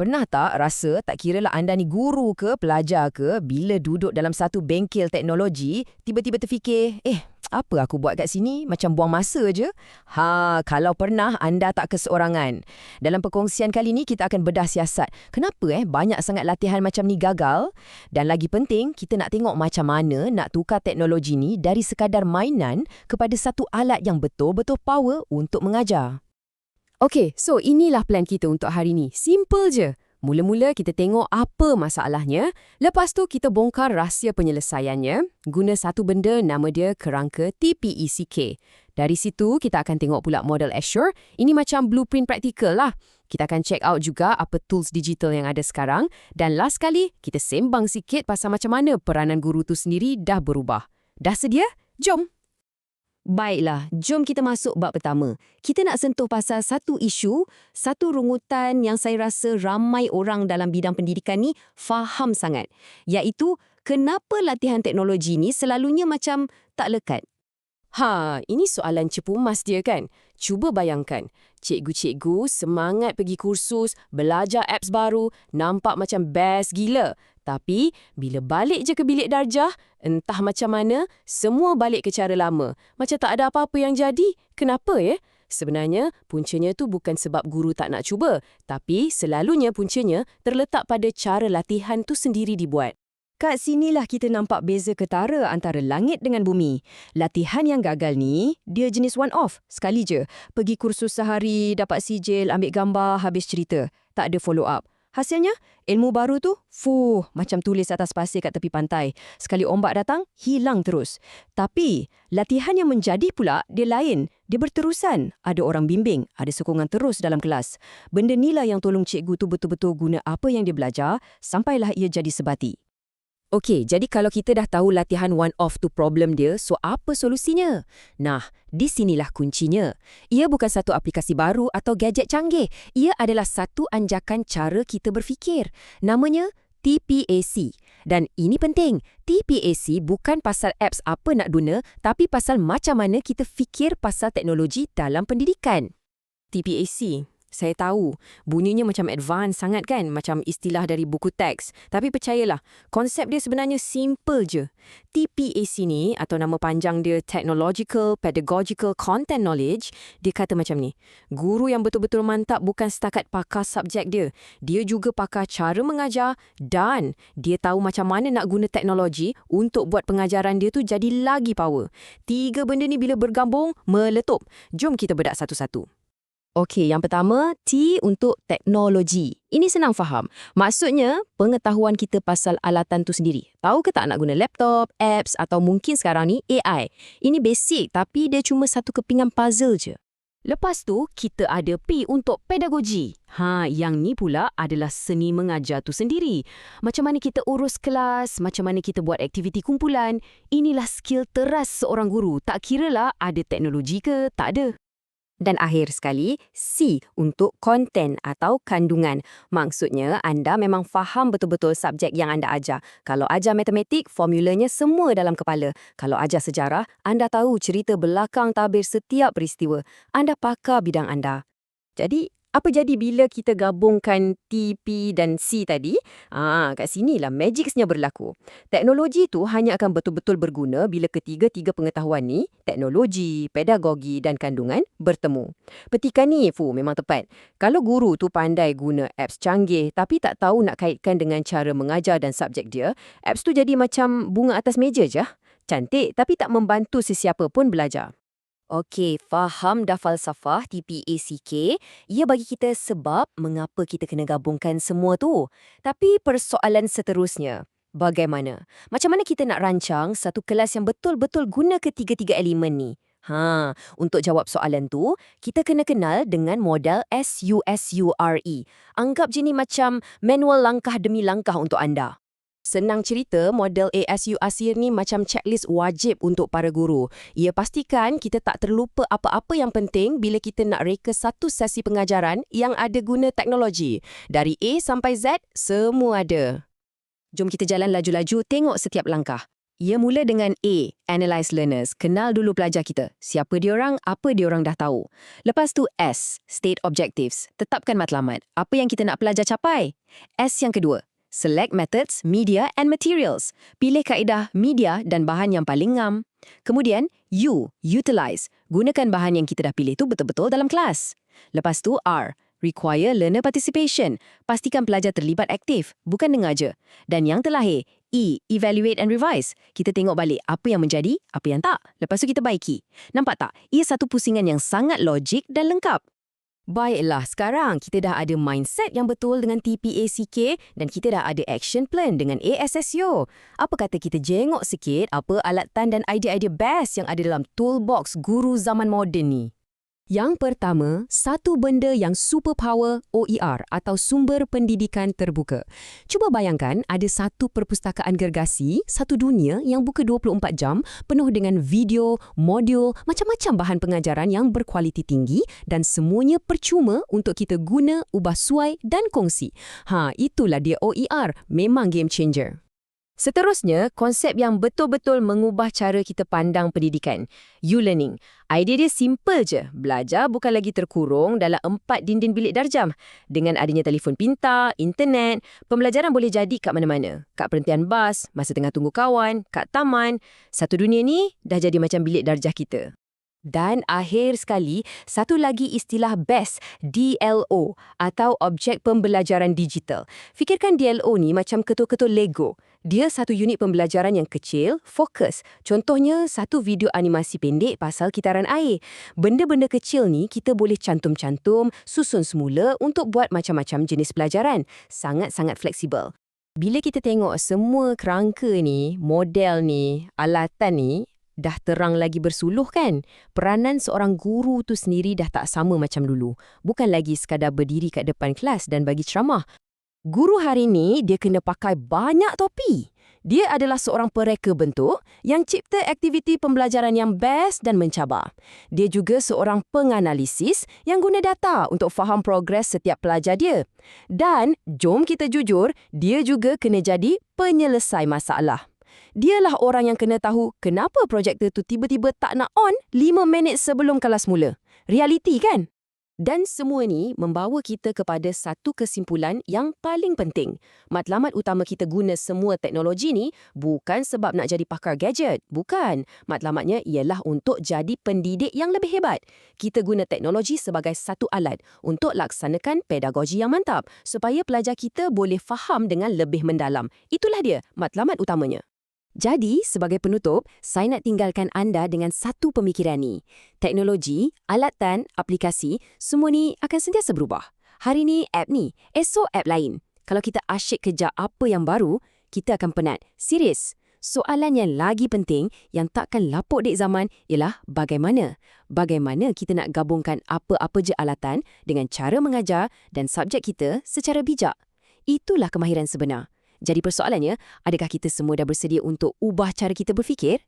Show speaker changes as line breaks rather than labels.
Pernah tak rasa tak kiralah anda ni guru ke, pelajar ke, bila duduk dalam satu bengkel teknologi, tiba-tiba terfikir, apa aku buat kat sini? Macam buang masa je. Kalau pernah, anda tak keseorangan. Dalam perkongsian kali ni, kita akan bedah siasat. Kenapa banyak sangat latihan macam ni gagal? Dan lagi penting, kita nak tengok macam mana nak tukar teknologi ni dari sekadar mainan kepada satu alat yang betul-betul power untuk mengajar.
Okey, so inilah plan kita untuk hari ni. Simple je. Mula-mula kita tengok apa masalahnya, lepas tu kita bongkar rahsia penyelesaiannya guna satu benda nama dia kerangka TPECK. Dari situ kita akan tengok pula model Azure. Ini macam blueprint praktikal lah. Kita akan check out juga apa tools digital yang ada sekarang dan last kali kita sembang sikit pasal macam mana peranan guru tu sendiri dah berubah. Dah sedia? Jom! Baiklah, jom kita masuk bab pertama. Kita nak sentuh pasal satu isu, satu rungutan yang saya rasa ramai orang dalam bidang pendidikan ni faham sangat. Iaitu, kenapa latihan teknologi ni selalunya macam tak lekat? Ini soalan cepu emas dia kan? Cuba bayangkan, cikgu-cikgu semangat pergi kursus, belajar apps baru, nampak macam best gila. Tapi, bila balik je ke bilik darjah, entah macam mana, semua balik ke cara lama. Macam tak ada apa-apa yang jadi. Kenapa Sebenarnya, puncanya tu bukan sebab guru tak nak cuba, tapi selalunya puncanya terletak pada cara latihan tu sendiri dibuat. Kat sinilah kita nampak beza ketara antara langit dengan bumi. Latihan yang gagal ni, dia jenis one-off. Sekali je. Pergi kursus sehari, dapat sijil, ambil gambar, habis cerita. Tak ada follow-up. Hasilnya, ilmu baru tu, macam tulis atas pasir kat tepi pantai. Sekali ombak datang, hilang terus. Tapi, latihan yang menjadi pula, dia lain. Dia berterusan. Ada orang bimbing, ada sokongan terus dalam kelas. Benda inilah yang tolong cikgu tu betul-betul guna apa yang dia belajar, sampailah ia jadi sebati. Okey, jadi kalau kita dah tahu latihan one-off tu problem dia, so apa solusinya? Nah, di sinilah kuncinya. Ia bukan satu aplikasi baru atau gadget canggih. Ia adalah satu anjakan cara kita berfikir. Namanya TPAC. Dan ini penting, TPAC bukan pasal apps apa nak guna, tapi pasal macam mana kita fikir pasal teknologi dalam pendidikan. TPAC. Saya tahu, bunyinya macam advance sangat kan, macam istilah dari buku teks. Tapi percayalah, konsep dia sebenarnya simple je. TPAC ni, atau nama panjang dia Technological Pedagogical Content Knowledge, dia kata macam ni. Guru yang betul-betul mantap bukan setakat pakar subjek dia. Dia juga pakar cara mengajar dan dia tahu macam mana nak guna teknologi untuk buat pengajaran dia tu jadi lagi power. Tiga benda ni bila bergabung, meletup. Jom kita bedak satu-satu. Okey, yang pertama, T untuk teknologi. Ini senang faham. Maksudnya, pengetahuan kita pasal alatan tu sendiri. Tahu ke tak nak guna laptop, apps atau mungkin sekarang ni AI. Ini basic tapi dia cuma satu kepingan puzzle je. Lepas tu, kita ada P untuk pedagogi. Yang ni pula adalah seni mengajar tu sendiri. Macam mana kita urus kelas, macam mana kita buat aktiviti kumpulan. Inilah skill teras seorang guru. Tak kiralah ada teknologi ke, tak ada. Dan akhir sekali, C untuk konten atau kandungan. Maksudnya, anda memang faham betul-betul subjek yang anda ajar. Kalau ajar matematik, formulanya semua dalam kepala. Kalau ajar sejarah, anda tahu cerita belakang tabir setiap peristiwa. Anda pakar bidang anda. Jadi, apa jadi bila kita gabungkan T, P dan C tadi? Kat sinilah magicsnya berlaku. Teknologi tu hanya akan betul-betul berguna bila ketiga-tiga pengetahuan ni, teknologi, pedagogi dan kandungan, bertemu. Petikan ni, memang tepat. Kalau guru tu pandai guna apps canggih tapi tak tahu nak kaitkan dengan cara mengajar dan subjek dia, apps tu jadi macam bunga atas meja je. Cantik tapi tak membantu sesiapa pun belajar. Okey, faham dah falsafah TPACK. Ia bagi kita sebab mengapa kita kena gabungkan semua tu. Tapi persoalan seterusnya, bagaimana? Macam mana kita nak rancang satu kelas yang betul-betul guna ketiga-tiga elemen ni? Untuk jawab soalan tu, kita kena kenal dengan model SUSURE. Anggap je ni macam manual langkah demi langkah untuk anda. Senang cerita, model ASU-ASIR ni macam checklist wajib untuk para guru. Ia pastikan kita tak terlupa apa-apa yang penting bila kita nak reka satu sesi pengajaran yang ada guna teknologi. Dari A sampai Z, semua ada. Jom kita jalan laju-laju tengok setiap langkah. Ia mula dengan A, analyze learners. Kenal dulu pelajar kita. Siapa diorang, apa diorang dah tahu. Lepas tu S, state objectives. Tetapkan matlamat. Apa yang kita nak pelajar capai. S yang kedua, select methods, media and materials. Pilih kaedah, media dan bahan yang paling ngam. Kemudian U, utilize. Gunakan bahan yang kita dah pilih tu betul-betul dalam kelas. Lepas tu R, require learner participation. Pastikan pelajar terlibat aktif, bukan dengar je. Dan yang terakhir, E, evaluate and revise. Kita tengok balik apa yang menjadi, apa yang tak. Lepas tu kita baiki. Nampak tak? Ia satu pusingan yang sangat logik dan lengkap. Baiklah, sekarang kita dah ada mindset yang betul dengan TPACK dan kita dah ada action plan dengan ASSO. Apa kata kita jengok sikit apa alatan dan idea-idea best yang ada dalam toolbox guru zaman moden ni? Yang pertama, satu benda yang superpower OER atau sumber pendidikan terbuka. Cuba bayangkan ada satu perpustakaan gergasi, satu dunia yang buka 24 jam penuh dengan video, modul, macam-macam bahan pengajaran yang berkualiti tinggi dan semuanya percuma untuk kita guna, ubah suai dan kongsi. Itulah dia OER, memang game changer. Seterusnya, konsep yang betul-betul mengubah cara kita pandang pendidikan. U-learning. Idea dia simple je. Belajar bukan lagi terkurung dalam 4 dinding bilik darjah. Dengan adanya telefon pintar, internet, pembelajaran boleh jadi kat mana-mana. Kat perhentian bas, masa tengah tunggu kawan, kat taman. Satu dunia ni dah jadi macam bilik darjah kita. Dan akhir sekali, satu lagi istilah best, DLO atau objek pembelajaran digital. Fikirkan DLO ni macam ketul-ketul Lego. Dia satu unit pembelajaran yang kecil, fokus. Contohnya, satu video animasi pendek pasal kitaran air. Benda-benda kecil ni kita boleh cantum-cantum, susun semula untuk buat macam-macam jenis pelajaran. Sangat-sangat fleksibel. Bila kita tengok semua kerangka ni, model ni, alatan ni, dah terang lagi bersuluh kan? Peranan seorang guru tu sendiri dah tak sama macam dulu. Bukan lagi sekadar berdiri kat depan kelas dan bagi ceramah. Guru hari ni dia kena pakai banyak topi. Dia adalah seorang pereka bentuk yang cipta aktiviti pembelajaran yang best dan mencabar. Dia juga seorang penganalisis yang guna data untuk faham progres setiap pelajar dia. Dan, jom kita jujur, dia juga kena jadi penyelesai masalah. Dialah orang yang kena tahu kenapa projektor tu tiba-tiba tak nak on 5 minit sebelum kelas mula. Realiti kan? Dan semua ni membawa kita kepada satu kesimpulan yang paling penting. Matlamat utama kita guna semua teknologi ni bukan sebab nak jadi pakar gadget. Bukan. Matlamatnya ialah untuk jadi pendidik yang lebih hebat. Kita guna teknologi sebagai satu alat untuk laksanakan pedagogi yang mantap supaya pelajar kita boleh faham dengan lebih mendalam. Itulah dia matlamat utamanya. Jadi, sebagai penutup, saya nak tinggalkan anda dengan satu pemikiran ni. Teknologi, alatan, aplikasi, semua ni akan sentiasa berubah. Hari ni app ni, esok app lain. Kalau kita asyik kejar apa yang baru, kita akan penat. Serius. Soalan yang lagi penting yang takkan lapuk dek zaman ialah bagaimana? Bagaimana kita nak gabungkan apa-apa je alatan dengan cara mengajar dan subjek kita secara bijak? Itulah kemahiran sebenar. Jadi persoalannya, adakah kita semua dah bersedia untuk ubah cara kita berfikir?